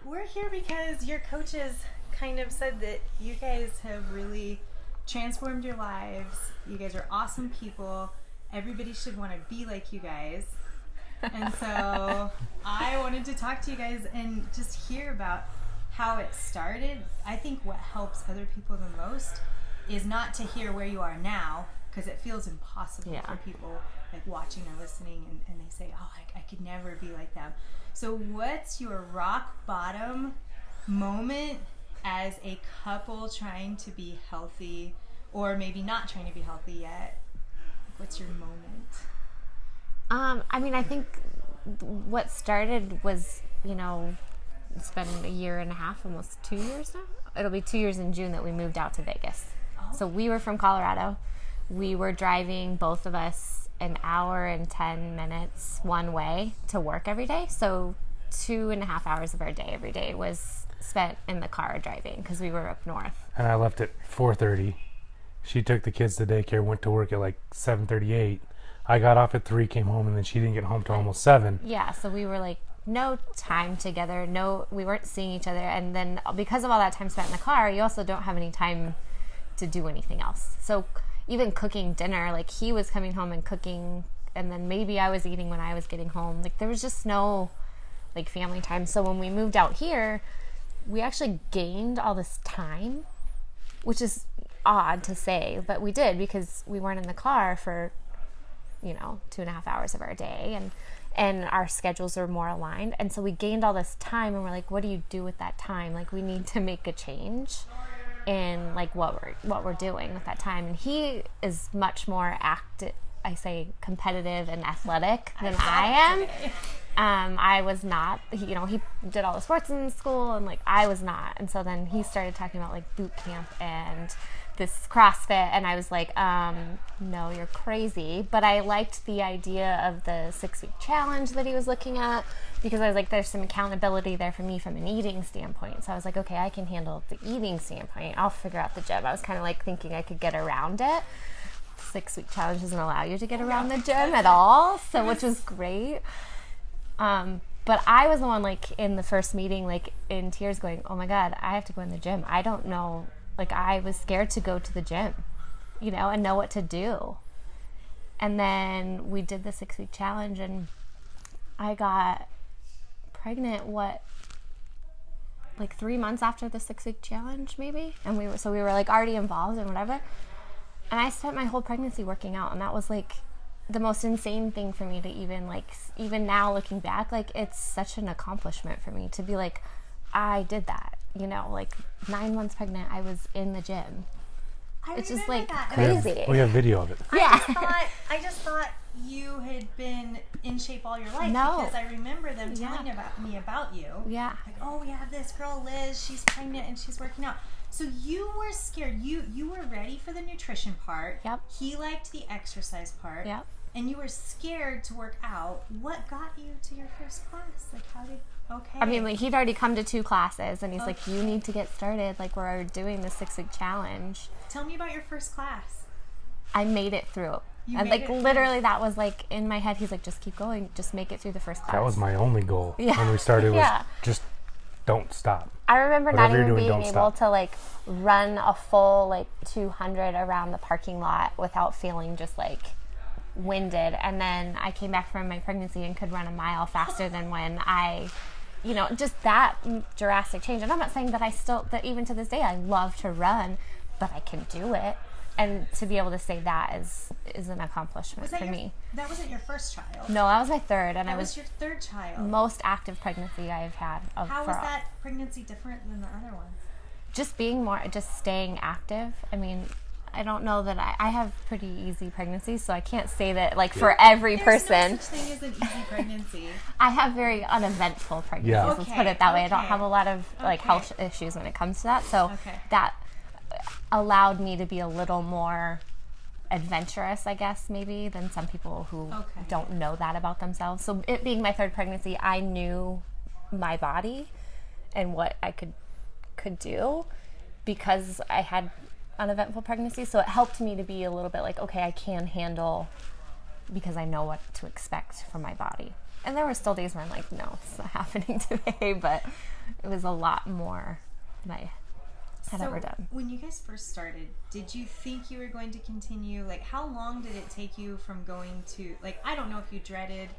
We're here because your coaches kind of said that you guys have really transformed your lives. You guys are awesome people. Everybody should want to be like you guys. And so I wanted to talk to you guys and just hear about how it started. I think what helps other people the most is not to hear where you are now, because it feels impossible for people like watching or listening, and they say, oh, I could never be like them. So what's your rock bottom moment as a couple trying to be healthy, or maybe not trying to be healthy yet? What's your moment? I mean, I think what started was, it's been a year and a half, almost 2 years now. It'll be 2 years in June that we moved out to Vegas. Oh. So we were from Colorado. We were driving, both of us, an hour and 10 minutes one way to work every day. So 2.5 hours of our day every day was spent in the car driving because we were up north. And I left at 4:30. She took the kids to daycare, went to work at like 7:38. I got off at 3, came home, and then she didn't get home till almost 7. Yeah, so we were like, no time together. We weren't seeing each other. And then because of all that time spent in the car, you also don't have any time to do anything else. So even cooking dinner, like he was coming home and cooking, and then maybe I was eating when I was getting home. Like there was just no like family time. So when we moved out here, we actually gained all this time, which is odd to say, but we did, because we weren't in the car for 2.5 hours of our day, and our schedules are more aligned, and so we gained all this time, and we're like, what do you do with that time? Like we need to make a change in like what we're doing with that time. And he is much more competitive and athletic than I am. I was not. He did all the sports in school, and like I was not. And so then he started talking about like boot camp and this CrossFit, and I was like, no, you're crazy. But I liked the idea of the 6-week challenge that he was looking at, because I was like, there's some accountability there for me from an eating standpoint. So I was like, okay, I can handle the eating standpoint. I'll figure out the gym. I was kind of like thinking I could get around it. 6-week challenge doesn't allow you to get around the gym at all, so which was great. But I was the one like in the first meeting, like in tears, going, oh my God, I have to go in the gym. I don't know. Like I was scared to go to the gym, and know what to do. And then we did the 6-week challenge, and I got pregnant, like 3 months after the 6-week challenge maybe. And we were like already involved and whatever. And I spent my whole pregnancy working out, and that was like the most insane thing for me to even now looking back, like it's such an accomplishment for me to be like, I did that, like 9 months pregnant, I was in the gym. It's just like that. Crazy. We have video of it. Yeah. I just thought you had been in shape all your life, because I remember them telling me about you. Yeah. Like, oh, we have this girl, Liz, she's pregnant and she's working out. So you were scared. You were ready for the nutrition part. Yep. He liked the exercise part. Yep. And you were scared to work out. What got you to your first class? Like, okay. I mean, like, he'd already come to 2 classes, and he's like, you need to get started. Like, we're doing the 6-week challenge. Tell me about your first class. I made it through. And, like, literally, that was, like, in my head. He's like, just keep going. Just make it through the first class. That was my only goal when we started, was just don't stop. I remember not even being able to, like, run a full, like, 200 around the parking lot without feeling just, like, winded. And then I came back from my pregnancy and could run a mile faster than when I, just that drastic change. And I'm not saying that that even to this day I love to run, but I can do it. And to be able to say that is an accomplishment for me. That wasn't your first child? No, that was my third. And that was your third child. Most active pregnancy I've had. How was that pregnancy different than the other ones? Just staying active. I mean, I don't know that I have pretty easy pregnancies, so I can't say that for every person. There's no such thing as an easy pregnancy. I have very uneventful pregnancies. Yeah. Let's put it that way. I don't have a lot of health issues when it comes to that. So that allowed me to be a little more adventurous, I guess, maybe, than some people who don't know that about themselves. So it being my third pregnancy, I knew my body and what I could do because I had uneventful pregnancy. So it helped me to be a little bit like, okay, I can handle, because I know what to expect from my body. And there were still days where I'm like, no, it's not happening today, but it was a lot more than I had ever done. When you guys first started, did you think you were going to continue? Like, how long did it take you from going to, like, I don't know if you dreaded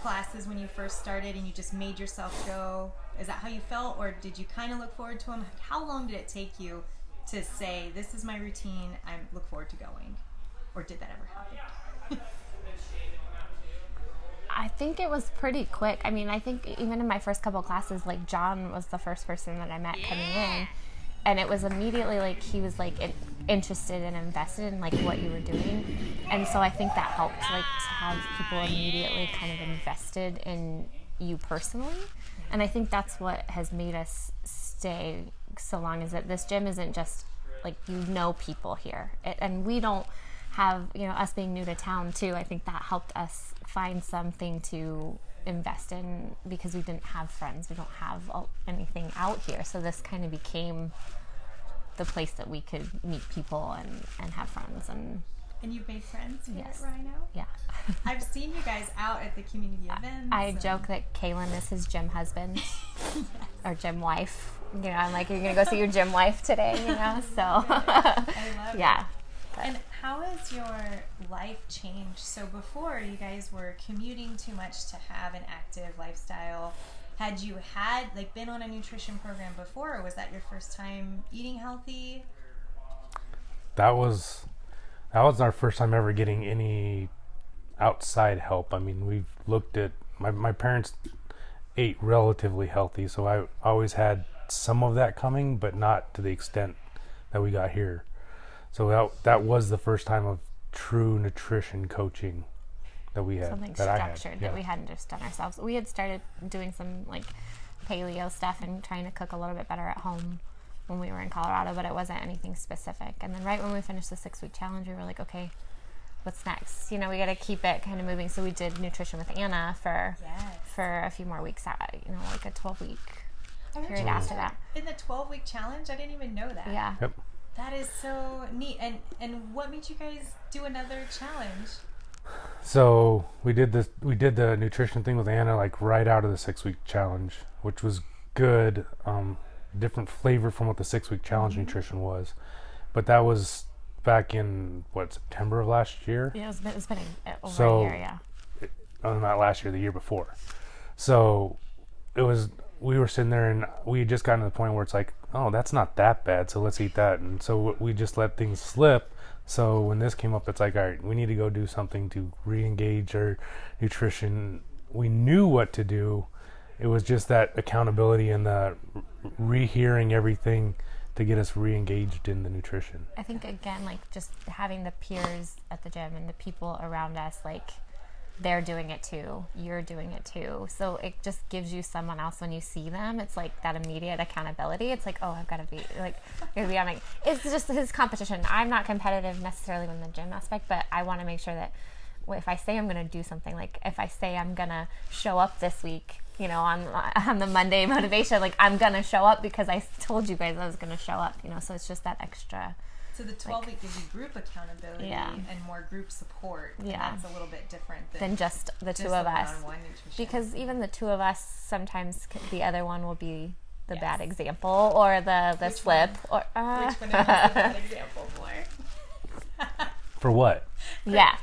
classes when you first started and you just made yourself go. Is that how you felt, or did you kind of look forward to them? How long did it take you to say, this is my routine, I look forward to going? Or did that ever happen? I think it was pretty quick. I mean, I think even in my first couple classes, like John was the first person that I met coming in, and it was immediately like he was like interested and invested in like what you were doing, and so I think that helped, like, to have people immediately kind of invested in you personally, and I think that's what has made us stay so long, is that this gym isn't just like, you know, people here, and we don't have, you know, us being new to town too, I think that helped us find something to invest in, because we didn't have friends, we don't have anything out here, so this kind of became the place that we could meet people and have friends. And you've made friends here Yes. at Rhino? Yeah. I've seen you guys out at the community events. I joke that Kaylin is his gym husband or gym wife. You know, I'm like, you're gonna go see your gym wife today, you know, so I love yeah. it. And how has your life changed? So before, you guys were commuting too much to have an active lifestyle. Had you been on a nutrition program before, or was that your first time eating healthy? That was our first time ever getting any outside help. I mean, we've looked at, my parents ate relatively healthy, so I always had some of that coming, but not to the extent that we got here. So that was the first time of true nutrition coaching that we had. Something that structured I had, that we hadn't just done ourselves. We had started doing some like paleo stuff and trying to cook a little bit better at home when we were in Colorado, but it wasn't anything specific. And then right when we finished the 6-week challenge, we were like, okay, what's next? You know, we got to keep it kind of moving. So we did nutrition with Anna for a few more weeks, you know, like a 12-week period after that. In the 12-week challenge? I didn't even know that. Yeah. Yep. That is so neat. And what made you guys do another challenge? So we did the nutrition thing with Anna like right out of the 6-week challenge, which was good. Different flavor from what the 6-week challenge nutrition was, but that was back in September of last year. Yeah, it's been over a year. Yeah. Not last year, the year before. So we were sitting there and we had just gotten to the point where it's like, oh, that's not that bad, so let's eat that. And so we just let things slip. So when this came up, it's like, all right, we need to go do something to re-engage our nutrition. We knew what to do. It was just that accountability and the rehearing everything to get us re-engaged in the nutrition. I think, again, like just having the peers at the gym and the people around us, like, they're doing it too, you're doing it too, so it just gives you someone else when you see them. It's like that immediate accountability. It's like, oh, I've got to be like, it's just his competition. I'm not competitive necessarily in the gym aspect, but I want to make sure that if I say I'm going to do something, like if I say I'm going to show up this week, you know, on the Monday motivation, like I'm going to show up because I told you guys I was going to show up, you know, so it's just that extra. So the 12-week gives you group accountability and more group support. And that's a little bit different than just the two of us. Because even the two of us, sometimes the other one will be the bad example or the slip. Or which one is the bad example for? For what? Yeah.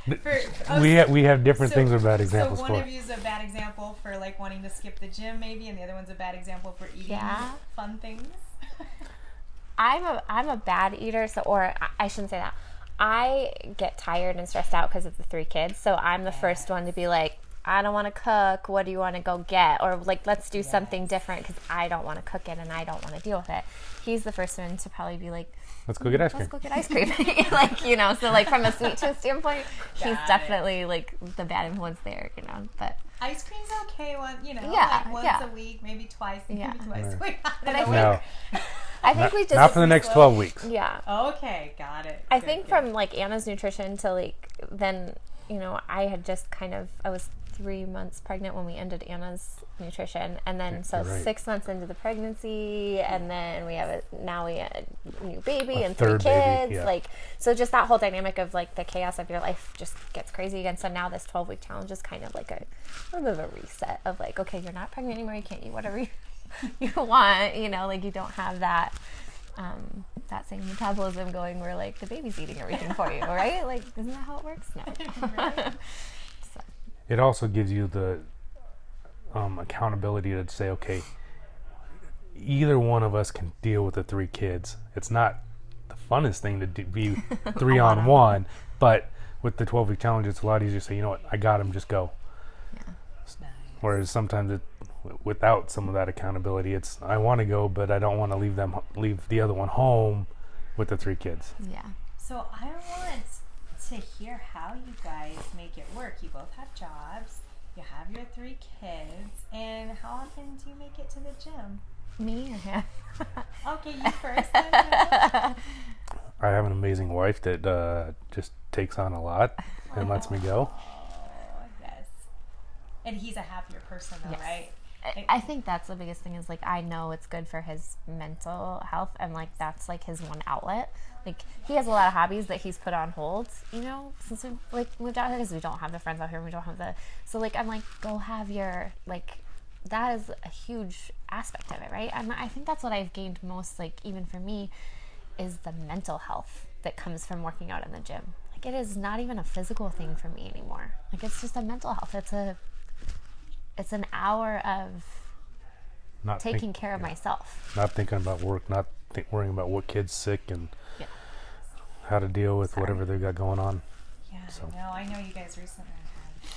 We have different things with bad examples for. So one of you is a bad example for like wanting to skip the gym maybe, and the other one's a bad example for eating fun things. I'm a bad eater, or I shouldn't say that. I get tired and stressed out because of the 3 kids, so I'm the first one to be like, I don't want to cook, what do you want to go get? Or like, let's do something different because I don't want to cook it and I don't want to deal with it. He's the first one to probably be like, let's go get ice cream. Let's go get ice cream. Like, you know, so like from a sweet tooth standpoint, he's definitely like the bad influence there, you know, but. Ice cream's okay once a week, maybe twice a week. But I think we just not for the next 12 weeks. Yeah. Okay, got it. I think from like Anna's nutrition to like then, you know, I had just I was 3 months pregnant when we ended Anna's nutrition, and then 6 months into the pregnancy, and then we have a new baby and 3 kids, like, so just that whole dynamic of like the chaos of your life just gets crazy again. So now this 12-week challenge is kind of like a little bit of a reset of like, okay, you're not pregnant anymore, you can't eat whatever you want, like you don't have that that same metabolism going where like the baby's eating everything for you, right? Like, isn't that how it works? No. Right. So. It also gives you the accountability to say, okay, either one of us can deal with the 3 kids. It's not the funnest thing to be 3 on 1, but with the 12-week challenge, it's a lot easier to say, you know what, I got him, just go. Yeah. Nice. Whereas sometimes without some of that accountability, it's I want to go, but I don't want to leave the other one home with the 3 kids. Yeah. So I want to hear how you guys make it work. You both have jobs. You have your 3 kids. And how often do you make it to the gym? Me or him? Okay, you first. Then, Joe. I have an amazing wife that just takes on a lot and lets me go. Oh, yes. And he's a happier person though, Yes. right? I think that's the biggest thing is like I know it's good for his mental health and like that's like his one outlet. Like he has a lot of hobbies that he's put on hold, since we like moved out here because we don't have the friends out here and we don't have so like I'm like go have your like that is a huge aspect of it, right? And I think that's what I've gained most, like even for me, is the mental health that comes from working out in the gym. Like it is not even a physical thing for me anymore. Like it's just a mental health. It's an hour of Not taking care of myself. Not thinking about work, not worrying about what kid's sick and how to deal with whatever they got going on. Yeah, So. no, I know you guys recently had.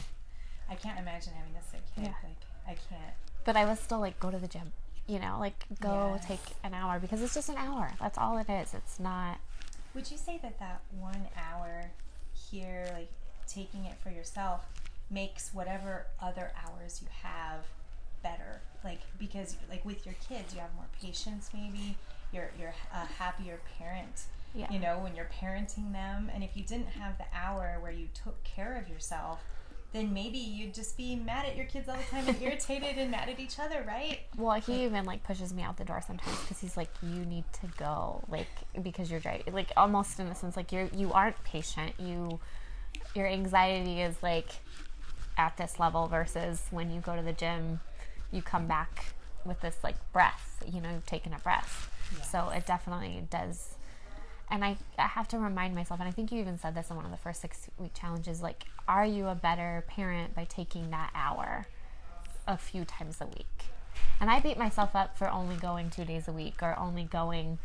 I can't imagine having a sick kid. Yeah. Like, I can't. But I would still like go to the gym, like go Yes. take an hour because it's just an hour. That's all it is. It's not. Would you say that 1 hour here, like taking it for yourself, makes whatever other hours you have better? Like, because like with your kids, you have more patience. Maybe you're a happier parent. Yeah. When you're parenting them, and if you didn't have the hour where you took care of yourself, then maybe you'd just be mad at your kids all the time and irritated and mad at each other, right? Well, he even like pushes me out the door sometimes because he's like, you need to go, like because you're driving, like almost in a sense like you aren't patient. Your anxiety is like at this level versus when you go to the gym, you come back with this like breath. You've taken a breath. Yes. So it definitely does. And I have to remind myself, and I think you even said this in one of the first 6-week challenges, like, are you a better parent by taking that hour a few times a week? And I beat myself up for only going 2 days a week or only going,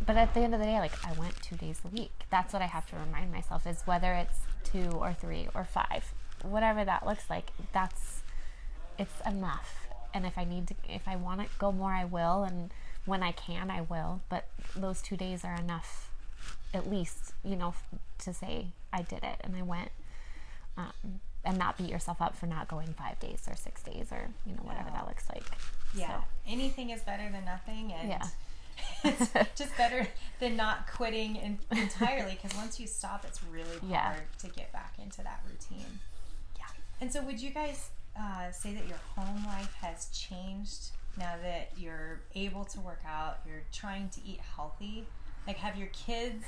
but at the end of the day, like, I went 2 days a week. That's what I have to remind myself is whether it's 2 or 3 or 5, whatever that looks like, it's enough. And if I want to go more, I will. And when I can, I will. But those 2 days are enough, at least, to say I did it and I went, and not beat yourself up for not going 5 days or 6 days or whatever that looks like. Yeah, So. anything is better than nothing, and Yeah. it's just better than not quitting entirely. Because once you stop, it's really hard to get back into that routine. Yeah. And so, would you guys say that your home life has changed now that you're able to work out? You're trying to eat healthy. Like, have your kids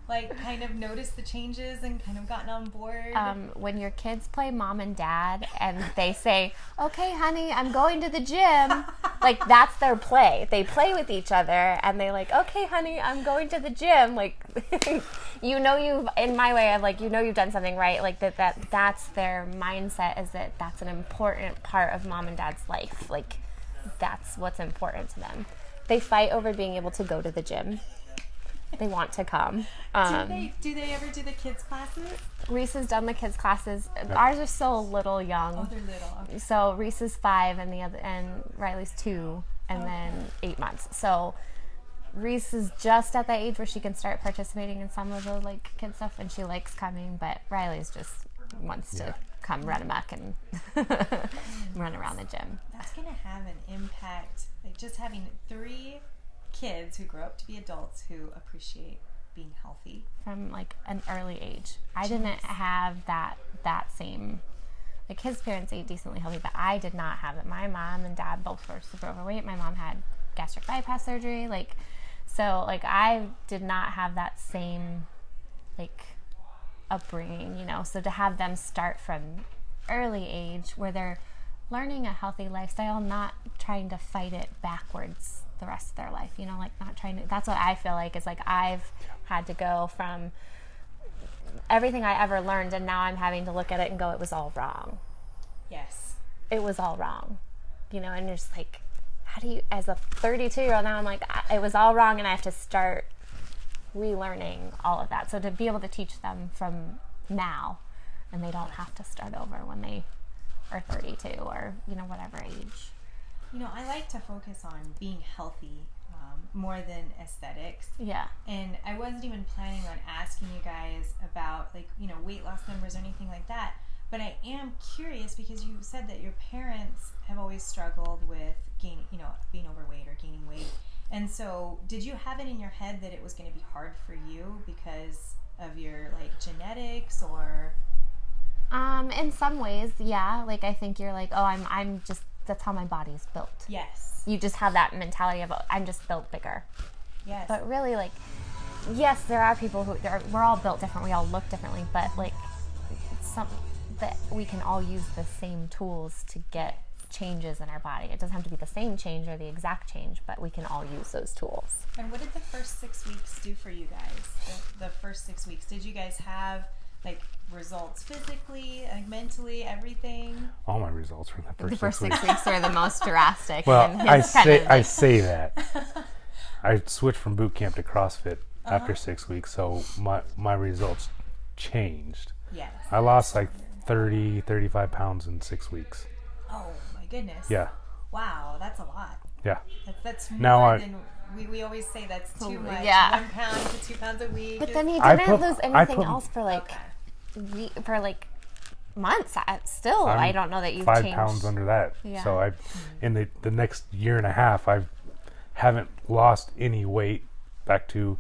like kind of noticed the changes and kind of gotten on board? When your kids play mom and dad and they say, okay, honey, I'm going to the gym, like that's their play. They play with each other and they like, okay, honey, I'm going to the gym. Like, you've, in my way of like, you've done something right. Like that's their mindset is that that's an important part of mom and dad's life. Like that's what's important to them. They fight over being able to go to the gym. They want to come. Do they ever do the kids' classes? Reese has done the kids' classes. Ours are still a little young. Oh, they're little. Okay. So Reese is 5 and Riley's 2 and then 8 months. So Reese is just at that age where she can start participating in some of the like kid stuff and she likes coming, but Riley's just wants to come run amok and run around the gym. That's gonna have an impact. Like just having 3 kids who grow up to be adults who appreciate being healthy From like an early age. I didn't have that same, like his parents ate decently healthy, but I did not have it. My mom and dad both were super overweight. My mom had gastric bypass surgery. So I did not have that same like upbringing, so to have them start from early age where they're learning a healthy lifestyle, not trying to fight it backwards the rest of their life, you know, like not trying to, that's what I feel like is like I've had to go from everything I ever learned, and now I'm having to look at it and go, it was all wrong. Yes. It was all wrong, you know, and you're just like, how do you, as a 32-year-old now, I'm like, it was all wrong, and I have to start relearning all of that. So to be able to teach them from now, and they don't have to start over when they are 32 or, you know, whatever age. You know, I like to focus on being healthy more than aesthetics. Yeah. And I wasn't even planning on asking you guys about, like, you know, weight loss numbers or anything like that. But I am curious because you said that your parents have always struggled with gaining, you know, being overweight or gaining weight. And so did you have it in your head that it was going to be hard for you because of your, like, genetics or? In some ways, yeah. Like, I think you're like, oh, I'm just, that's how my body's built. Yes. You just have that mentality of, I'm just built bigger. Yes. But really, like, yes, there are people who, we're all built different, we all look differently, but, like, that we can all use the same tools to get changes in our body. It doesn't have to be the same change or the exact change, but we can all use those tools. And what did the first 6 weeks do for you guys? The first 6 weeks, did you guys have, like, results physically, like, mentally, everything? All my results were in the first 6 weeks. weeks were the most drastic. Well, and I his say that. I switched from boot camp to CrossFit after 6 weeks, so my results changed. Yes. I lost like 35 pounds in 6 weeks. Oh my goodness. Yeah. Wow, that's a lot. Yeah. That's more Now than we always say. That's too much. Yeah. 1 pound to 2 pounds a week. But then he I didn't put- lose I anything put- else for like Okay. months. Still, I'm I don't know that you've 5 changed. pounds under that. Yeah. So I, in the next year and a half, I haven't lost any weight back to.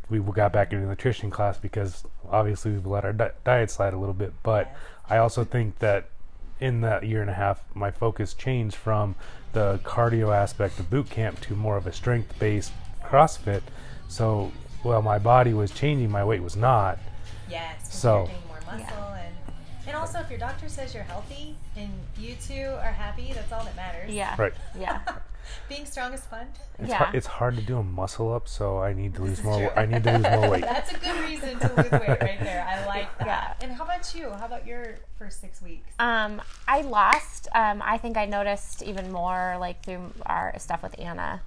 We got back into the nutrition class because obviously we've let our diet slide a little bit. But Yes. I also think that in that year and a half, my focus changed from the cardio aspect of boot camp to more of a strength-based CrossFit. So while my body was changing, my weight was not. Yes. 'Cause So- you're getting more muscle and also if your doctor says you're healthy and you two are happy, that's all that matters. Yeah. Right. Yeah. Being strong is fun. Yeah. It's hard to do a muscle up, so I need to lose is more. true. I need to lose more weight. That's a good reason to lose weight right there. I like that. Yeah. And how about you? How about your first 6 weeks? I lost. I think I noticed even more like through our stuff with Anna.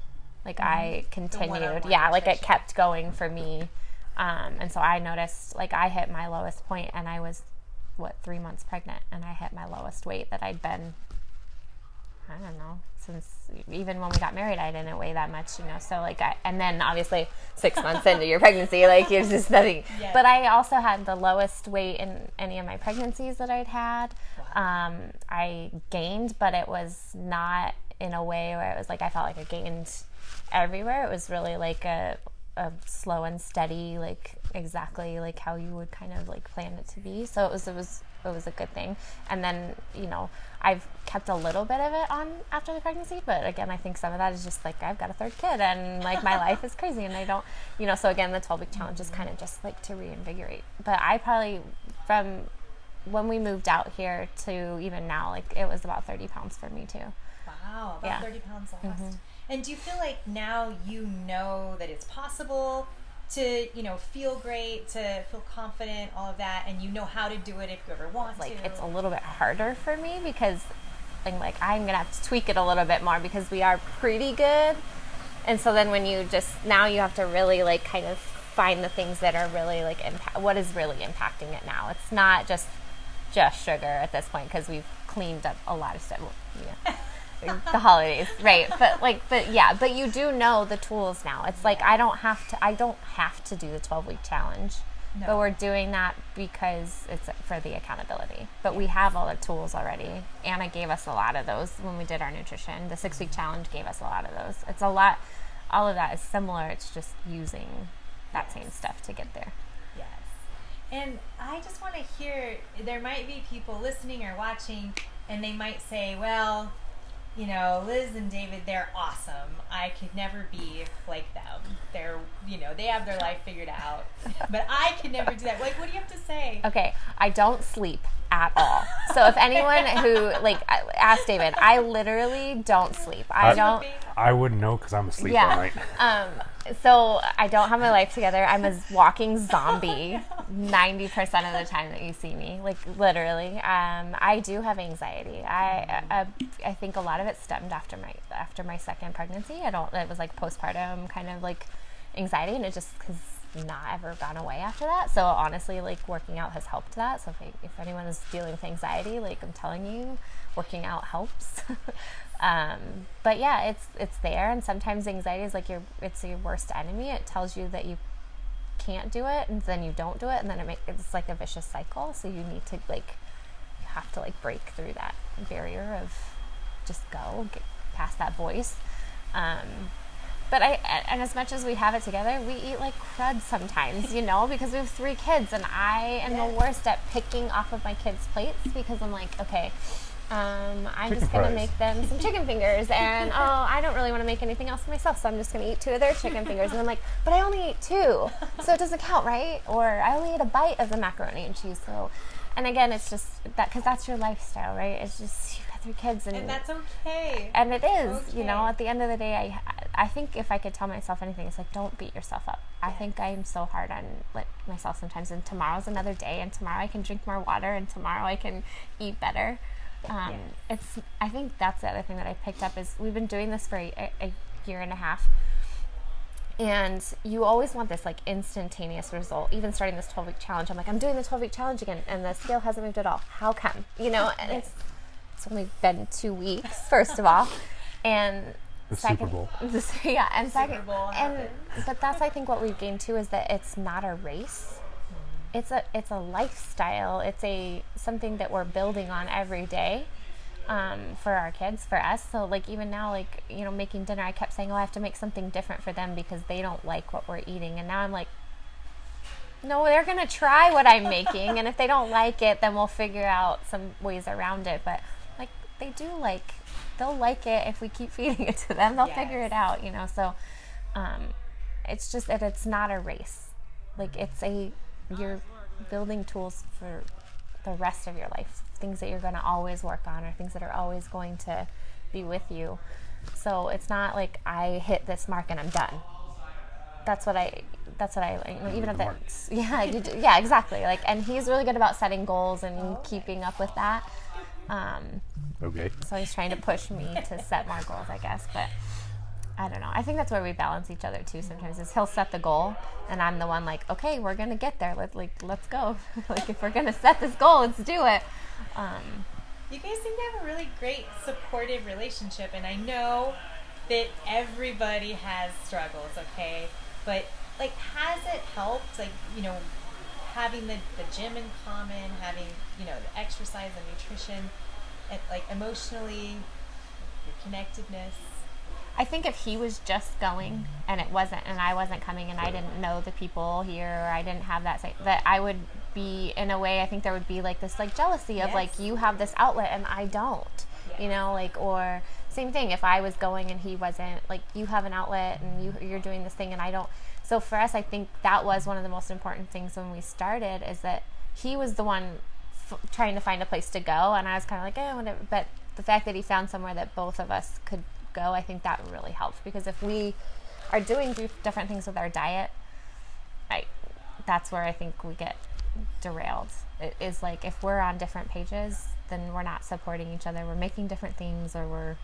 Like I continued. one-on-one Yeah, like it nutrition. kept going for me. And so I noticed like I hit my lowest point and I was 3 months pregnant and I hit my lowest weight that I'd been, I don't know, since even when we got married, I didn't weigh that much, you know. So like, and then obviously 6 months into your pregnancy, like it's just nothing. Yes. But I also had the lowest weight in any of my pregnancies that I'd had. Wow. I gained, but it was not in a way where it was like I felt like I gained everywhere. It was really like a slow and steady, like exactly like how you would kind of like plan it to be. So it was a good thing. And then, you know, I've kept a little bit of it on after the pregnancy, but again, I think some of that is just like I've got a third kid and like my life is crazy and I don't, you know, so again, the 12-week challenge is kind of just like to reinvigorate. But I probably, from when we moved out here to even now, like it was about 30 pounds for me too. Wow, about Yeah. 30 pounds lost. And do you feel like now you know that it's possible to, you know, feel great, to feel confident, all of that, and you know how to do it if you ever want Like to? it's a little bit harder for me because like I'm gonna have to tweak it a little bit more because we are pretty good, and so then when you just now you have to really like kind of find the things that are really like what is really impacting it now. It's not just sugar at this point because we've cleaned up a lot of stuff. Yeah. The holidays, right? But you do know the tools now. It's like I don't have to do the 12-week challenge. No. But we're doing that because it's for the accountability. But we have all the tools already. Anna gave us a lot of those when we did our nutrition. The 6-week challenge gave us a lot of those. It's a lot. All of that is similar. It's just using that same stuff to get there. Yes. And I just want to hear, there might be people listening or watching, and they might say, well, you know, Liz and David, they're awesome. I could never be like them. They're, you know, they have their life figured out. But I could never do that. Like, what do you have to say? Okay, I don't sleep at all. So if anyone who, like, ask David, I literally don't sleep. I wouldn't know because I'm asleep all night. So I don't have my life together. I'm a walking zombie 90% of the time that you see me, like literally. I do have anxiety. I think a lot of it stemmed after my second pregnancy. It was like postpartum kind of like anxiety, and it just has not ever gone away after that. So honestly, like working out has helped that. So if anyone is dealing with anxiety, like I'm telling you, working out helps. But yeah, it's there, and sometimes anxiety is like it's your worst enemy. It tells you that you can't do it, and then you don't do it, and then it's like a vicious cycle. So you need to you have to break through that barrier of just get past that voice. But and as much as we have it together, we eat like crud sometimes, because we have 3 kids, and I am the worst at picking off of my kids' plates because I'm like, okay, I'm just going to make them some chicken fingers, and I don't really want to make anything else for myself, so I'm just going to eat 2 of their chicken fingers. And I'm like, but I only ate 2, so it doesn't count, right? Or I only ate a bite of the macaroni and cheese. So, and again, it's just that, because that's your lifestyle, right? It's just, you've got 3 kids, and that's okay. And it is, at the end of the day, I think if I could tell myself anything, it's like, don't beat yourself up. I think I am so hard on myself sometimes, and tomorrow's another day, and tomorrow I can drink more water, and tomorrow I can eat better. I think that's the other thing that I picked up is we've been doing this for a year and a half, and you always want this instantaneous result. Even starting this 12-week challenge, I'm like, I'm doing the 12-week challenge again, and the scale hasn't moved at all. How come? And it's only been 2 weeks, first of all, and the Super Bowl. And second, but that's I think what we've gained too is that it's not a race. It's a lifestyle. It's something that we're building on every day, for our kids, for us. So even now, making dinner, I kept saying, I have to make something different for them because they don't like what we're eating. And now I'm like, no, they're gonna try what I'm making, and if they don't like it, then we'll figure out some ways around it. But they'll like it if we keep feeding it to them. They'll figure it out, So it's just that it's not a race. You're building tools for the rest of your life, things that you're going to always work on, or things that are always going to be with you. So it's not like I hit this mark and I'm done. That's what I even if that's exactly. And he's really good about setting goals and keeping up with that. Okay. So he's trying to push me to set more goals, I guess, but I don't know. I think that's where we balance each other too sometimes, is he'll set the goal and I'm the one okay, we're going to get there. Let's go. If we're going to set this goal, let's do it. You guys seem to have a really great supportive relationship, and I know that everybody has struggles, okay? But has it helped, having the gym in common, having, the exercise and nutrition, and emotionally, your connectedness? I think if he was just going and I wasn't coming, and I didn't know the people here, or I didn't have that I would be, in a way, I think there would be this jealousy of you have this outlet and I don't, or same thing if I was going and he wasn't, you have an outlet and you're doing this thing and I don't. So for us, I think that was one of the most important things when we started, is that he was the one trying to find a place to go, and I was kind of whatever. But the fact that he found somewhere that both of us could go, I think that really helped, because if we are doing different things with our diet, that's where I think we get derailed. It is if we're on different pages, then we're not supporting each other. We're making different things, or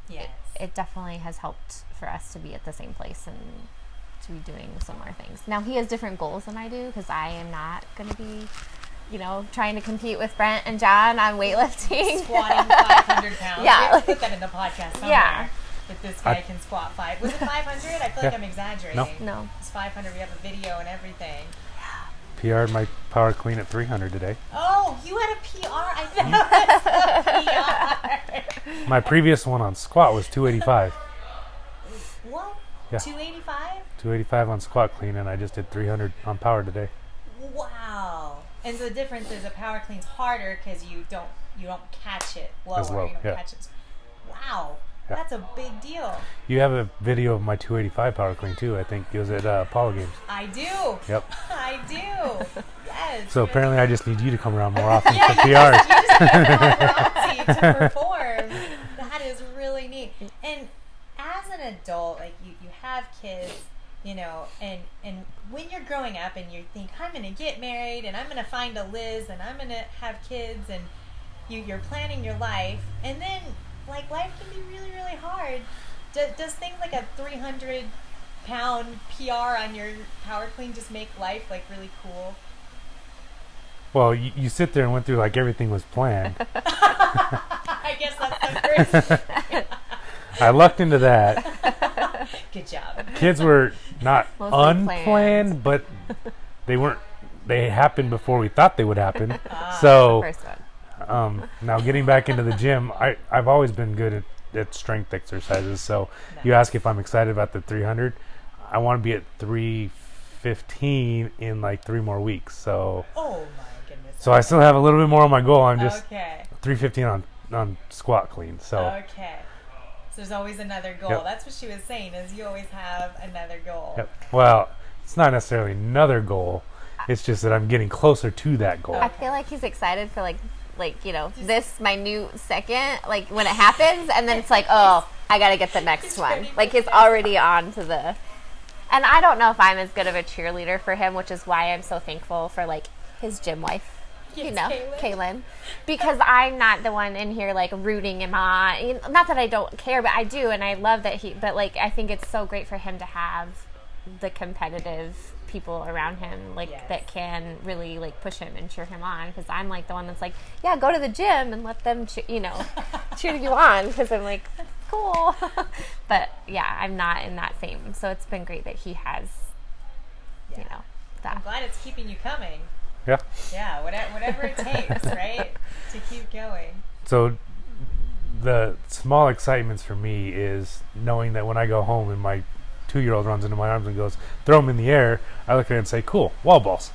it definitely has helped for us to be at the same place and to be doing similar things. Now he has different goals than I do, because I am not going to be trying to compete with Brent and John on weightlifting. Squatting 500 pounds. Yeah. We have to put that in the podcast somewhere. Yeah. That this guy can squat 5. Was it 500? I feel like I'm exaggerating. No. It's 500. We have a video and everything. PR'd my power clean at 300 today. Oh, you had a PR? I thought it was a PR. My previous one on squat was 285. What? Yeah. 285? 285 on squat clean, and I just did 300 on power today. Wow. And the difference is a power clean's harder because you don't catch it lower. As low, you don't catch it. Wow. Yeah. That's a big deal. You have a video of my 285 power clean too. I think it was at Apollo Games. I do. Yep. I do. says. So You're apparently I just need you to come around more often yeah, for PRs. you just need a paparazzi to perform. That is really neat. And as an adult, like you have kids, you know, and when you're growing up and you think, I'm going to get married and I'm going to find a Liz and I'm going to have kids, and you're planning your life, and then like life can be really, really hard. Does things like a 300-pound PR on your Power Clean just make life like really cool? Well, you sit there and went through like everything was planned. I guess that's the first. I lucked into that. Good job. Kids were not Mostly unplanned, but they happened before we thought they would happen. The So first one. now getting back into the gym, I've always been good at strength exercises. So you ask if I'm excited about the 300. I want to be at 315 in like 3 more weeks. So Oh my goodness. so I still have a little bit more on my goal. I'm just Okay. 315 on squat clean. So Okay. So there's always another goal. Yep. That's what she was saying, is you always have another goal. yep. Well, it's not necessarily another goal. It's just that I'm getting closer to that goal. I feel like he's excited for like you know, this my new second, like when it happens, and then it's like, oh, I gotta get the next He's one. ready for Like he's already on to the. And I don't know if I'm as good of a cheerleader for him, which is why I'm so thankful for like his gym wife. You Yes, know, Kaylin. Kaylin, because I'm not the one in here like rooting him on. You know, not that I don't care, but I do, and I love that he. But like, I think it's so great for him to have the competitive people around him, like Yes. that can really like push him and cheer him on. Because I'm like the one that's like, yeah, go to the gym and let them, cheer you on. Because I'm like, that's cool. But yeah, I'm not in that same. So it's been great that he has, Yeah. you know, I'm that. glad it's keeping you coming. Yeah. Yeah, whatever it takes, right? To keep going. So the small excitements for me is knowing that when I go home and my 2-year-old runs into my arms and goes, throw them in the air, I look at it and say, cool, wall balls.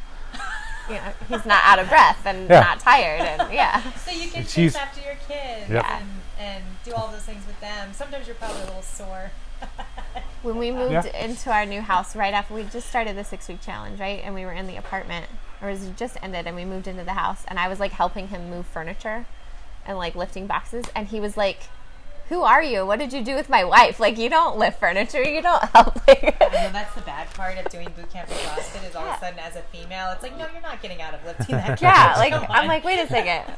You know, he's not out of breath and Yeah. not tired, and yeah. So you can She's- chase after your kids Yep. and do all those things with them. Sometimes you're probably a little sore. When we moved Yeah. into our new house, right after we just started the 6-week challenge, right, and we were in the apartment, or it just ended, and we moved into the house, and I was like helping him move furniture and like lifting boxes, and he was like, who are you? What did you do with my wife? Like, you don't lift furniture, you don't help. I know that's the bad part of doing boot camp and CrossFit is all of a sudden as a female, it's like, no, you're not getting out of lifting that. Yeah, like Come I'm on. like, wait a second.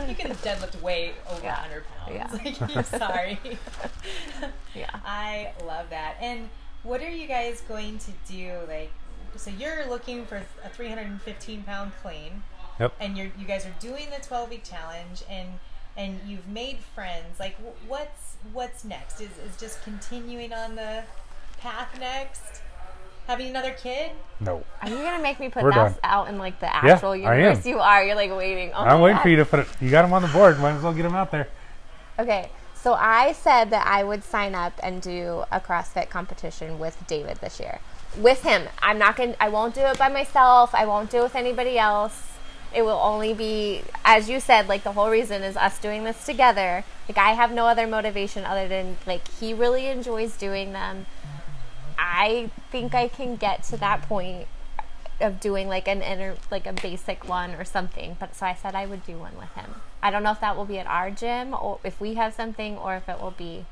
You can deadlift way over Yeah. 100 pounds. Yeah. Like, I'm sorry. Yeah. I love that. And what are you guys going to do? Like, so you're looking for a 315-pound clean. Yep. And you guys are doing the 12-week challenge, and you've made friends. Like, what's next? Is just continuing on the path next? Having another kid? No. Are you gonna make me put We're that done. out in like the Yeah, actual I universe? am. You are. You're like waiting. Oh I'm my waiting God. for you to put it. You got them on the board. Might as well get them out there. Okay, so I said that I would sign up and do a CrossFit competition with David this year. With him. I won't do it by myself. I won't do it with anybody else. It will only be, as you said, like the whole reason is us doing this together. Like I have no other motivation other than like he really enjoys doing them. I think I can get to that point of doing like a basic one or something. But so I said I would do one with him. I don't know if that will be at our gym or if we have something or if it will be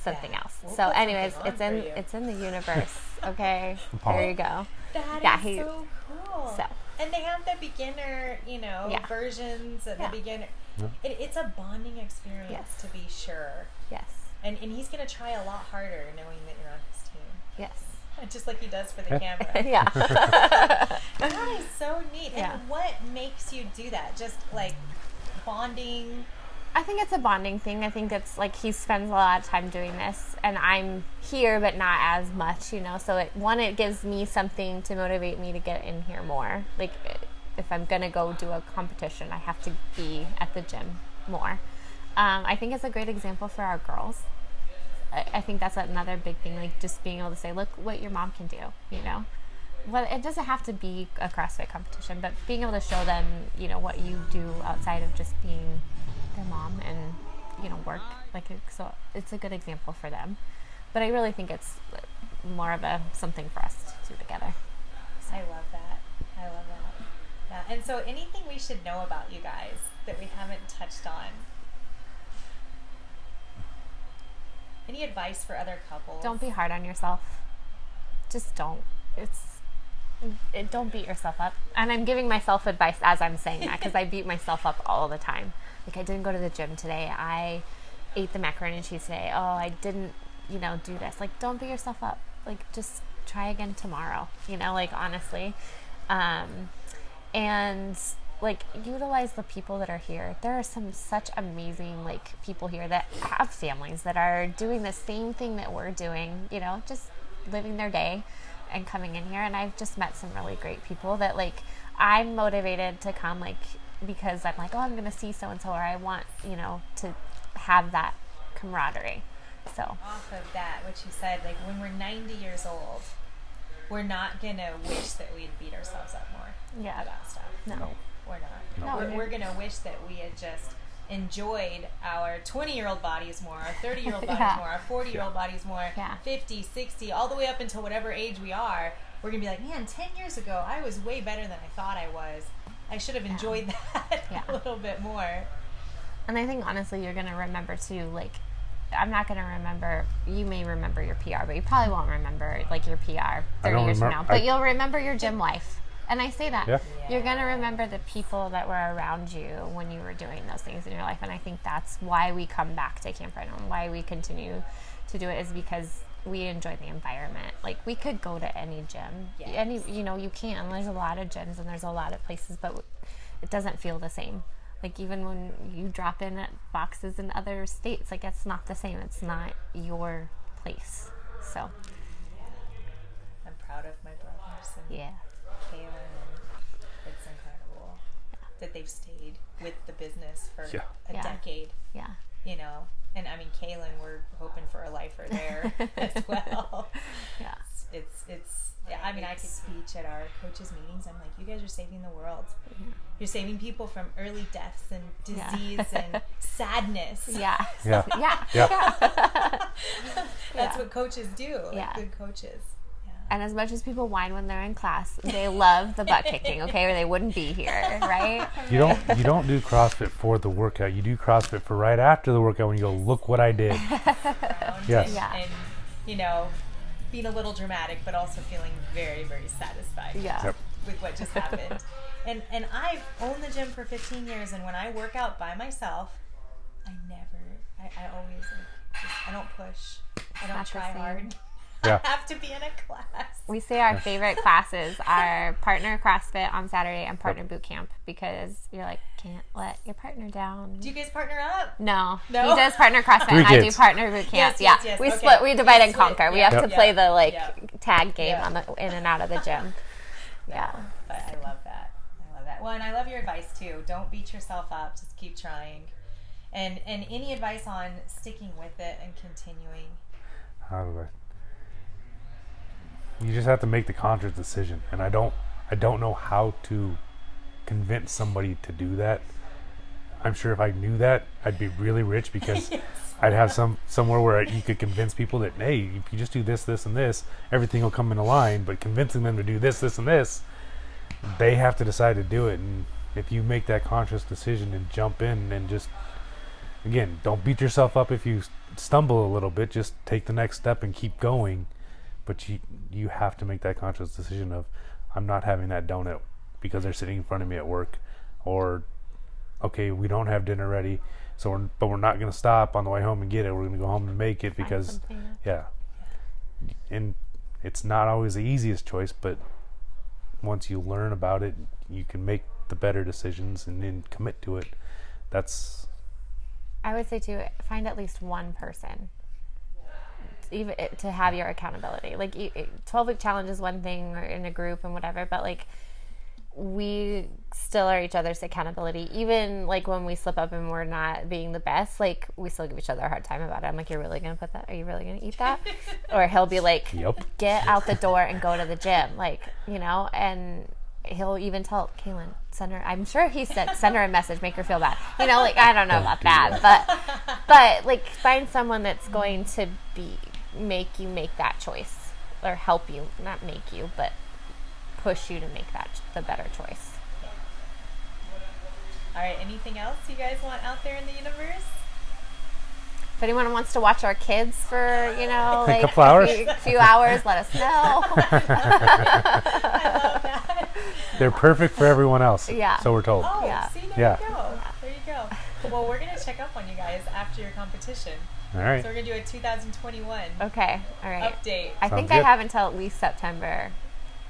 something else. We'll So put anyways, something on for you. it's in the universe. Okay. Paul. There you go. That Yeah, is so cool. so. And they have the beginner, Yeah. versions of Yeah. the beginner. Yeah. It's a bonding experience, Yes. to be sure. Yes. And he's going to try a lot harder knowing that you're on his team. Yes. Just like he does for the camera. Yeah. That is so neat. Yeah. And what makes you do that? Just like bonding? I think it's a bonding thing. I think it's like he spends a lot of time doing this, and I'm here, but not as much, So it gives me something to motivate me to get in here more. Like if I'm gonna go do a competition, I have to be at the gym more. I think it's a great example for our girls. I think that's another big thing, like just being able to say, look what your mom can do, Well, it doesn't have to be a CrossFit competition, but being able to show them, what you do outside of just being their mom and, work. So it's a good example for them. But I really think it's more of something for us to do together. I love that. Yeah. And so anything we should know about you guys that we haven't touched on? Any advice for other couples? Don't be hard on yourself. Just don't. Don't beat yourself up. And I'm giving myself advice as I'm saying that, because I beat myself up all the time. Like, I didn't go to the gym today. I ate the macaroni and cheese today. Oh, I didn't, do this. Like, don't beat yourself up. Like, just try again tomorrow. Like, honestly. And like, utilize the people that are here. There are such amazing like people here that have families that are doing the same thing that we're doing, just living their day and coming in here. And I've just met some really great people that like I'm motivated to come, like, because I'm like, oh, I'm gonna see so and so, or I want to have that camaraderie. So off of that, what you said, like when we're 90 years old, we're not gonna wish that we'd beat ourselves up more about stuff. No. We're not. No. We're going to wish that we had just enjoyed our 20-year-old bodies more, our 30-year-old bodies more, our 40-year-old bodies more, 50, 60, all the way up until whatever age we are. We're going to be like, man, 10 years ago, I was way better than I thought I was. I should have enjoyed that a little bit more. And I think, honestly, you're going to remember, too, like, I'm not going to remember, you may remember your PR, but you probably won't remember, like, your PR 30 years from now. But you'll remember your gym life. And I say that. Yeah. You're going to remember the people that were around you when you were doing those things in your life. And I think that's why we come back to Camp Rhino and why we continue to do it, is because we enjoy the environment. Like, we could go to any gym. You can. There's a lot of gyms and there's a lot of places, but it doesn't feel the same. Like, even when you drop in at boxes in other states, like, it's not the same. It's not your place. So. Yeah. I'm proud of my brothers. And Kayla, and it's incredible that they've stayed with the business for a decade. Yeah. And I mean, Kaylin, we're hoping for a lifer there as well. Yeah. I mean, I could speech at our coaches' meetings. I'm like, you guys are saving the world. Mm-hmm. You're saving people from early deaths and disease and sadness. Yeah. Yeah. That's what coaches do. Like good coaches. And as much as people whine when they're in class, they love the butt kicking, okay? Or they wouldn't be here, right? You don't do CrossFit for the workout. You do CrossFit for right after the workout when you go, look what I did. Yes. And being a little dramatic, but also feeling very, very satisfied with what just happened. And I've owned the gym for 15 years, and when I work out by myself, I always, I don't push. I don't try hard. Yeah. I have to be in a class. We say our favorite classes are partner CrossFit on Saturday and partner boot camp, because you're like, can't let your partner down. Do you guys partner up? No. He does partner CrossFit and I do partner boot camp. Yes. We split, we divide and conquer. Yeah. We have to play the tag game on the in and out of the gym. But I love that. Well, and I love your advice too. Don't beat yourself up. Just keep trying. And any advice on sticking with it and continuing? How do I? You just have to make the conscious decision, and I don't know how to convince somebody to do that. I'm sure if I knew that, I'd be really rich, because I'd have somewhere where you could convince people that, hey, if you just do this, this, and this, everything will come into line. But convincing them to do this, this, and this, they have to decide to do it. And if you make that conscious decision and jump in and just, again, don't beat yourself up if you stumble a little bit. Just take the next step and keep going. But you have to make that conscious decision of, I'm not having that donut because they're sitting in front of me at work, or okay, we don't have dinner ready, but we're not going to stop on the way home and get it. We're going to go home and make it, because and it's not always the easiest choice, but once you learn about it, you can make the better decisions and then commit to it. I would say too, find at least one person even to have your accountability. Like 12-week challenge is one thing, or in a group and whatever, but like we still are each other's accountability. Even like when we slip up and we're not being the best, like we still give each other a hard time about it. I'm like, you're really gonna put that? Are you really gonna eat that? Or he'll be like, get out the door and go to the gym, like, and he'll even tell Kaylin, send her. I'm sure he said, send her a message, make her feel bad. Like, I don't know about that, but like find someone that's going to make you make that choice, or help you, not make you, but push you to make that the better choice. All right, anything else you guys want out there in the universe? If anyone wants to watch our kids for, like couple hours? few hours, let us know. I love that. They're perfect for everyone else. Yeah. So we're told. Oh, Yeah. see, Yeah. there you go. There you go. Well, we're going to check up on you guys after your competition. All right. So we're going to do a 2021 Okay, all right. update. I Sounds think good. I have until at least September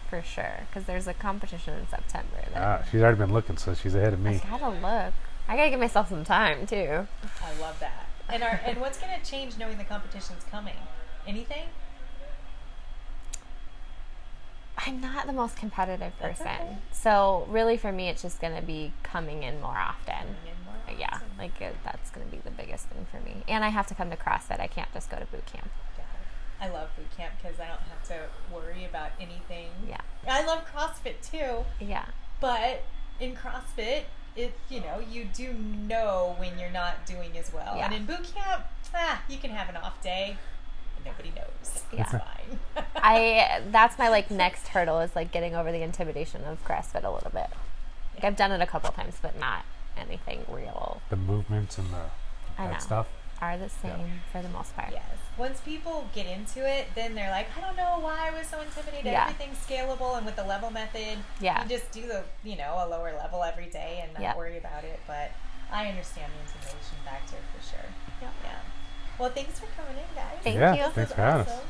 for sure, because there's a competition in September. She's already been looking, so she's ahead of me. I gotta look. I gotta give myself some time too. I love that. And what's going to change knowing the competition's coming? Anything? I'm not the most competitive That's person, okay. so really for me, it's just gonna be coming in more often. Coming in more Yeah, often. like that's gonna be the biggest thing for me. And I have to come to CrossFit. I can't just go to boot camp. I love boot camp because I don't have to worry about anything. Yeah, I love CrossFit too, yeah, but in CrossFit, you do know when you're not doing as well. Yeah. And in boot camp, you can have an off day and nobody knows. Yeah. It's fine. that's my next hurdle is getting over the intimidation of CrossFit a little bit. I've done it a couple times, but not anything real. The movements and I know. that stuff. Are the same for the most part. Yes. Once people get into it, then they're like, I don't know why I was so intimidated. Yeah. Everything's scalable, and with the level method, Yeah. you just do a lower level every day and not Yeah. worry about it. But I understand the intimidation factor for sure. Yep. Yeah. Well, thanks for coming in, guys. Thank Yeah, you. thanks This for having was us. awesome.